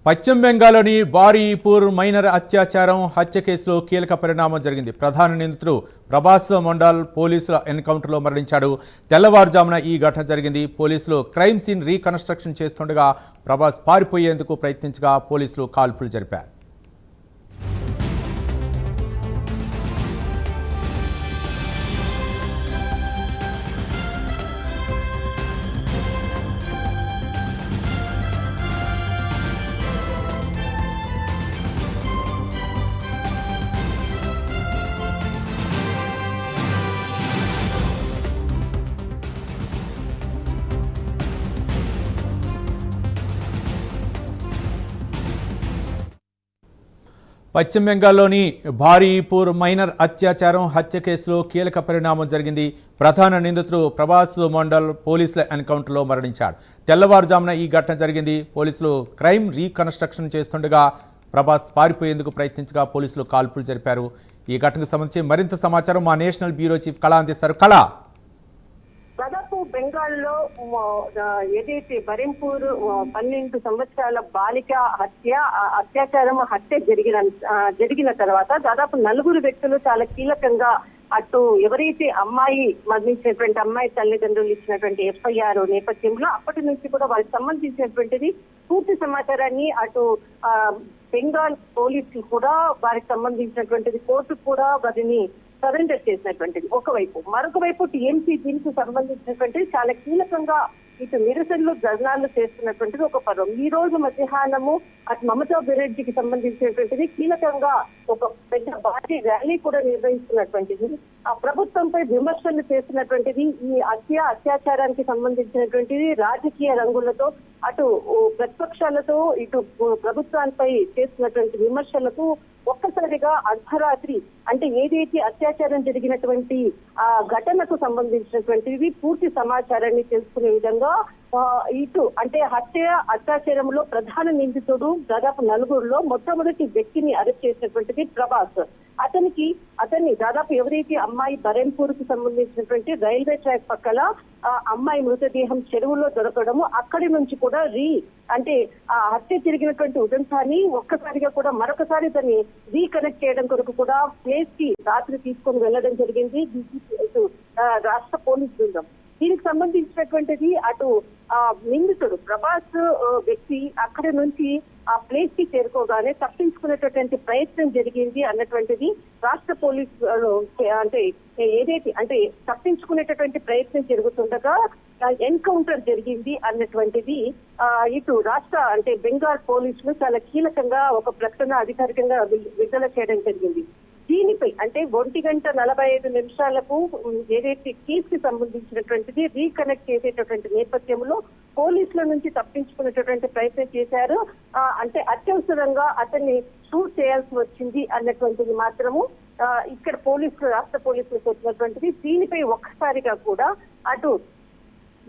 పశ్చిమ బెంగాల్లోని బారీపూర్ మైనర్ అత్యాచారం హత్య కేసులో కీలక పరిణామం జరిగింది. ప్రధాన నిందితుడు ప్రభాస్ మండల్ పోలీసుల ఎన్కౌంటర్లో మరణించాడు. తెల్లవారుజామున ఈ ఘటన జరిగింది. పోలీసులు క్రైమ్ సీన్ రీకన్స్ట్రక్షన్ చేస్తుండగా ప్రభాస్ పారిపోయేందుకు ప్రయత్నించగా పోలీసులు కాల్పులు జరిపారు. పశ్చిమ బెంగాల్లోని బారీపూర్ మైనర్ అత్యాచారం హత్య కేసులో కీలక పరిణామం జరిగింది. ప్రధాన నిందితుడు ప్రభాస్ మండల్ పోలీసుల ఎన్కౌంటర్లో మరణించాడు. తెల్లవారుజామున ఈ ఘటన జరిగింది. పోలీసులు క్రైమ్ రీకన్స్ట్రక్షన్ చేస్తుండగా ప్రభాస్ పారిపోయేందుకు ప్రయత్నించగా పోలీసులు కాల్పులు జరిపారు. ఈ ఘటనకు సంబంధించి మరింత సమాచారం మా నేషనల్ బ్యూరో చీఫ్ కళ అందిస్తారు. కళ, దాదాపు బెంగాల్లో ఏదైతే బరింపూర్ 12 సంవత్సరాల బాలిక అత్యాచారం హత్య జరిగిన తర్వాత దాదాపు 4 వ్యక్తులు చాలా కీలకంగా అటు ఎవరైతే అమ్మాయి మరణించినటువంటి అమ్మాయి తల్లిదండ్రులు ఇచ్చినటువంటి ఎఫ్ఐఆర్ నేపథ్యంలో అప్పటి నుంచి కూడా వారికి సంబంధించినటువంటిది పూర్తి సమాచారాన్ని అటు బెంగాల్ పోలీసులు కూడా వారికి సంబంధించినటువంటిది కోర్టుకు కూడా వారిని సరెండర్ చేసినటువంటిది ఒకవైపు. మరొక వైపు టీఎంసీ దీనికి సంబంధించినటువంటిది చాలా కీలకంగా ఇటు నిరసనలు ధర్నాలు చేస్తున్నటువంటిది ఒక పర్వం. ఈ రోజు మధ్యాహ్నము అటు మమతా బెనర్జీకి సంబంధించినటువంటిది కీలకంగా ఒక పెద్ద భారీ ర్యాలీ కూడా నిర్వహిస్తున్నటువంటిది. ఆ ప్రభుత్వంపై విమర్శలు చేస్తున్నటువంటిది ఈ అత్యాచారానికి సంబంధించినటువంటిది రాజకీయ రంగులతో అటు ప్రతిపక్షాలతో ఇటు ప్రభుత్వాలపై చేస్తున్నటువంటి విమర్శలకు ఒక్కసారిగా అర్ధరాత్రి అంటే ఏదైతే అత్యాచారం జరిగినటువంటి ఆ ఘటనకు సంబంధించినటువంటివి పూర్తి సమాచారాన్ని తెలుసుకునే విధంగా ఇటు అంటే అత్యాచారంలో ప్రధాన నిందితుడు దాదాపు 4లో మొట్టమొదటి వ్యక్తిని అరెస్ట్ చేసినటువంటిది ప్రభాస్. అతన్ని దాదాపు ఎవరైతే అమ్మాయి బరెంపూర్ కు సంబంధించినటువంటి రైల్వే ట్రాక్ పక్కల అమ్మాయి మృతదేహం చెరువులో దొరకడము, అక్కడి నుంచి కూడా అంటే ఆ హత్య జరిగినటువంటి ఉదంతాన్ని ఒక్కసారిగా కూడా మరొకసారి దాన్ని రీకనెక్ట్ చేయడం కొరకు కూడా ప్లేస్ కి రాత్రి తీసుకొని వెళ్లడం జరిగింది రాష్ట్ర పోలీస్ బృందం. దీనికి సంబంధించినటువంటిది అటు నిందితుడు ప్రభాస్ వ్యక్తి అక్కడి నుంచి ఆ ప్లేస్ కి చేరుకోగానే తప్పించుకునేటటువంటి ప్రయత్నం జరిగింది అన్నటువంటిది రాష్ట్ర పోలీసు అంటే తప్పించుకునేటటువంటి ప్రయత్నం జరుగుతుండగా ఎన్కౌంటర్ జరిగింది అన్నటువంటిది ఇటు రాష్ట్ర అంటే బెంగాల్ పోలీసులు చాలా కీలకంగా ఒక ప్రకటన అధికారికంగా విడుదల చేయడం జరిగింది. దీనిపై అంటే 1:45 ఏదైతే కేసుకి సంబంధించినటువంటిది రీకనెక్ట్ చేసేటటువంటి నేపథ్యంలో పోలీసుల నుంచి తప్పించుకునేటటువంటి ప్రయత్నం చేశారు. అంటే అత్యవసరంగా అతన్ని షూట్ చేయాల్సి వచ్చింది అన్నటువంటిది మాత్రము ఇక్కడ రాష్ట్ర పోలీసులు చెప్పినటువంటిది. దీనిపై ఒక్కసారిగా కూడా అటు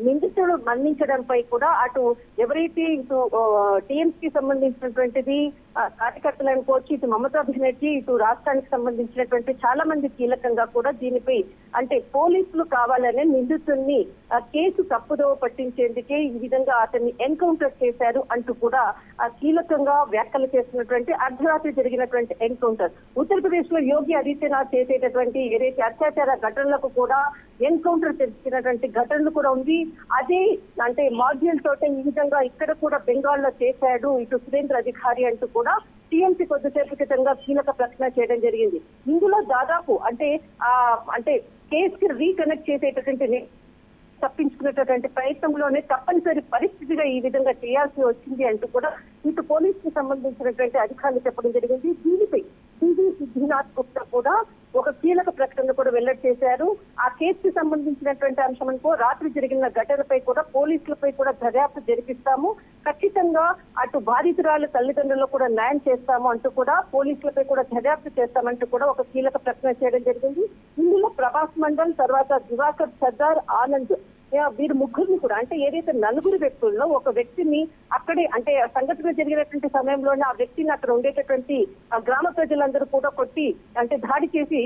నిందితుడు మరణించడంపై కూడా అటు ఎవరైతే ఇటు టీఎంసీకి సంబంధించినటువంటిది కార్యకర్తలు అనుకోవచ్చు, ఇటు మమతా బెనర్జీ, ఇటు రాష్ట్రానికి సంబంధించినటువంటి చాలా మంది కీలకంగా కూడా దీనిపై అంటే పోలీసులు కావాలనే నిందితుడిని కేసు తప్పుదోవ పట్టించేందుకే ఈ విధంగా అతన్ని ఎన్కౌంటర్ చేశారు అంటూ కూడా కీలకంగా వ్యాఖ్యలు చేస్తున్నటువంటి అర్ధరాత్రి జరిగినటువంటి ఎన్కౌంటర్. ఉత్తరప్రదేశ్ లో యోగి ఆదిత్యనాథ్ చేసేటటువంటి ఏదైతే అత్యాచార ఘటనలకు కూడా ఎన్కౌంటర్ చేసినటువంటి ఘటనలు కూడా ఉంది. అదే అంటే మాడ్యూల్ తోటే ఈ విధంగా ఇక్కడ కూడా బెంగాల్లో చేశాడు ఇటు సురేంద్ర అధికారి అంటూ కూడా టీఎంసీ కొద్దిసేపు క్రితంగా కీలక ప్రకటన చేయడం జరిగింది. ఇందులో దాదాపు అంటే కేసుకి రీకనెక్ట్ చేసేటటువంటి తప్పించుకునేటటువంటి ప్రయత్నంలోనే తప్పనిసరి పరిస్థితిగా ఈ విధంగా చేయాల్సి వచ్చింది అంటూ కూడా ఇటు పోలీసుకి సంబంధించినటువంటి అధికారులు చెప్పడం జరిగింది. దీనిపై సిద్ధినాథ్ గుప్తా కూడా ఒక కీలక ప్రకటన కూడా వెల్లడి చేశారు. ఆ కేసుకి సంబంధించినటువంటి అంశంతో రాత్రి జరిగిన ఘటనపై కూడా పోలీసులపై కూడా దర్యాప్తు జరిపిస్తాము, ఖచ్చితంగా అటు బాధితురాలు తల్లిదండ్రులకు కూడా న్యాయం చేస్తాము అంటూ కూడా పోలీసులపై కూడా దర్యాప్తు చేస్తామంటూ కూడా ఒక కీలక ప్రకటన చేయడం జరిగింది. ఇందులో ప్రభాస్ మండల్ తర్వాత దివాకర్ సర్దార్ ఆనంద్ వీరు ముగ్గురిని కూడా అంటే ఏదైతే నలుగురు వ్యక్తుల్లో ఒక వ్యక్తిని అక్కడే అంటే సంఘటన జరిగినటువంటి సమయంలోనే ఆ వ్యక్తిని అక్కడ ఉండేటటువంటి గ్రామ ప్రజలందరూ కూడా కొట్టి అంటే దాడి చేసి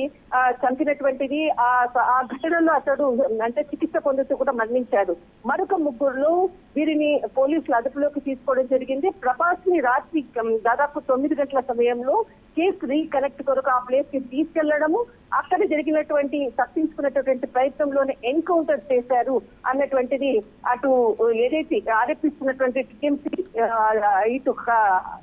చంపినటువంటిది. ఆ ఘటనలో అతడు అంటే చికిత్స పొందుతూ కూడా మరణించాడు. మరొక ముగ్గురులో వీరిని పోలీసులు అదుపులోకి తీసుకోవడం జరిగింది. ప్రభాస్ ని రాత్రి దాదాపు 9 గంటల సమయంలో కేసు రీకనెక్ట్ కొరకు ఆ ప్లేస్ కి తీసుకెళ్లడము, అక్కడ జరిగినటువంటి తప్పించుకున్నటువంటి ప్రయత్నంలోనే ఎన్కౌంటర్ చేశారు అన్నటువంటిది అటు ఏదైతే ఆరోపిస్తున్నటువంటి టీఎంసీ ఇటు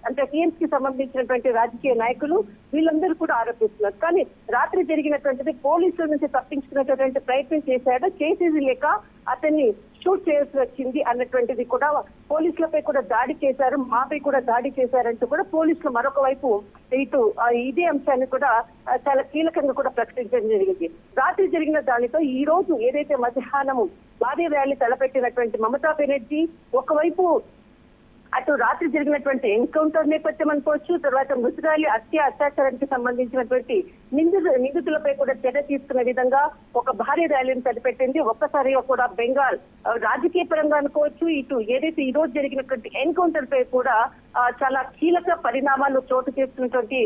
అంటే టీఎంసీకి సంబంధించినటువంటి రాజకీయ నాయకులు వీళ్ళందరూ కూడా ఆరోపిస్తున్నారు. కానీ రాత్రి జరిగినటువంటిది పోలీసుల నుంచి తప్పించుకునేటటువంటి ప్రయత్నం చేశాడు, చేసేది లేక అతన్ని షూట్ చేయాల్సి వచ్చింది అన్నటువంటిది కూడా పోలీసులపై కూడా దాడి చేశారు, మాపై కూడా దాడి చేశారంటూ కూడా పోలీసులు మరొక వైపు ఇటు ఇదే అంశాన్ని కూడా చాలా కీలకంగా కూడా ప్రకటించడం జరిగింది. రాత్రి జరిగిన దానితో ఈ రోజు ఏదైతే మధ్యాహ్నం భారీ ర్యాలీ తలపెట్టినటువంటి మమతా బెనర్జీ ఒకవైపు అటు రాత్రి జరిగినటువంటి ఎన్కౌంటర్ నేపథ్యం అనుకోవచ్చు, తర్వాత మృతురాలి అత్యాచారానికి సంబంధించినటువంటి నిందితులపై కూడా చర్య తీసుకునే విధంగా ఒక భారీ ర్యాలీని తలపెట్టింది. ఒక్కసారిగా కూడా బెంగాల్ రాజకీయ పరంగా అనుకోవచ్చు, ఇటు ఏదైతే ఈ రోజు జరిగినటువంటి ఎన్కౌంటర్ పై కూడా చాలా కీలక పరిణామాలు చోటు చేసుకున్నటువంటి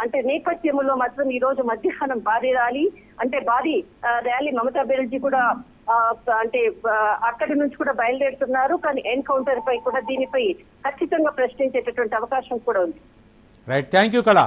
అంటే నేపథ్యంలో మాత్రం ఈ రోజు మధ్యాహ్నం భారీ ర్యాలీ మమతా బెనర్జీ కూడా అంటే అక్కడి నుంచి కూడా బయలుదేరుతున్నారు. కానీ ఎన్కౌంటర్ పై కూడా దీనిపై ఖచ్చితంగా ప్రశ్నించేటటువంటి అవకాశం కూడా ఉంది. రైట్, థ్యాంక్ యూ కళ.